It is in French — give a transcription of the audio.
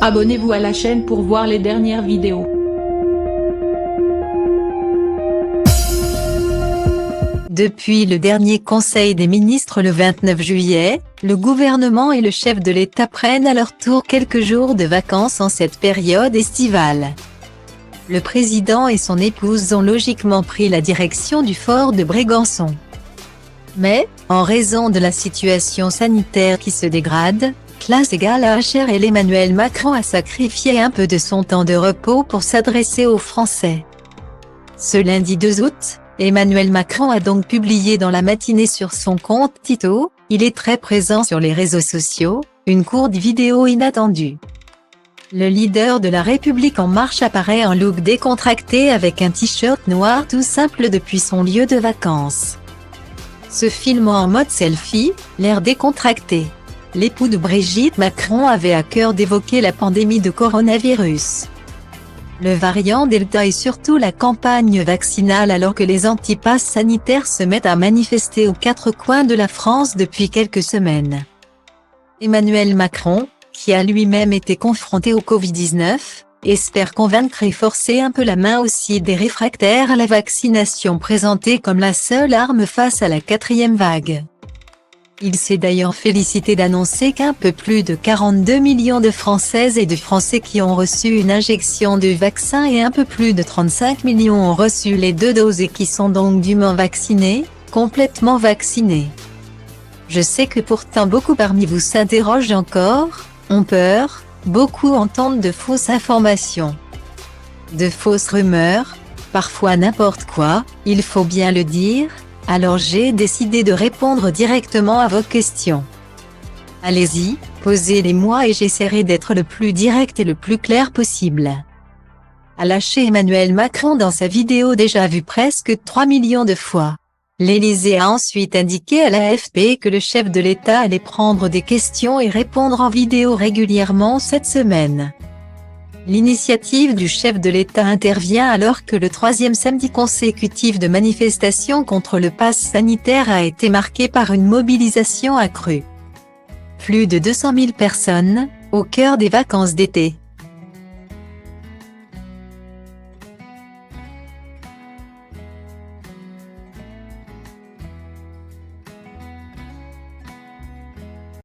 Abonnez-vous à la chaîne pour voir les dernières vidéos. Depuis le dernier Conseil des ministres le 29 juillet, le gouvernement et le chef de l'État prennent à leur tour quelques jours de vacances en cette période estivale. Le président et son épouse ont logiquement pris la direction du fort de Brégançon. Mais, en raison de la situation sanitaire qui se dégrade, classe égale à HRL, Emmanuel Macron a sacrifié un peu de son temps de repos pour s'adresser aux Français. Ce lundi 2 août, Emmanuel Macron a donc publié dans la matinée sur son compte Tito, il est très présent sur les réseaux sociaux, une courte vidéo inattendue. Le leader de la République en marche apparaît en look décontracté avec un t-shirt noir tout simple depuis son lieu de vacances. Se filmant en mode selfie, l'air décontracté. L'époux de Brigitte Macron avait à cœur d'évoquer la pandémie de coronavirus, le variant Delta et surtout la campagne vaccinale alors que les antipasses sanitaires se mettent à manifester aux quatre coins de la France depuis quelques semaines. Emmanuel Macron, qui a lui-même été confronté au Covid-19, espère convaincre et forcer un peu la main aussi des réfractaires à la vaccination présentée comme la seule arme face à la quatrième vague. Il s'est d'ailleurs félicité d'annoncer qu'un peu plus de 42 millions de Françaises et de Français qui ont reçu une injection de vaccin et un peu plus de 35 millions ont reçu les 2 doses et qui sont donc dûment vaccinés, complètement vaccinés. Je sais que pourtant beaucoup parmi vous s'interrogent encore, ont peur, beaucoup entendent de fausses informations, de fausses rumeurs, parfois n'importe quoi, il faut bien le dire. Alors j'ai décidé de répondre directement à vos questions. Allez-y, posez-les-moi et j'essaierai d'être le plus direct et le plus clair possible. A lâché Emmanuel Macron dans sa vidéo déjà vue presque 3 millions de fois. L'Élysée a ensuite indiqué à l'AFP que le chef de l'État allait prendre des questions et répondre en vidéo régulièrement cette semaine. L'initiative du chef de l'État intervient alors que le 3e samedi consécutif de manifestation contre le pass sanitaire a été marqué par une mobilisation accrue. Plus de 200 000 personnes, au cœur des vacances d'été.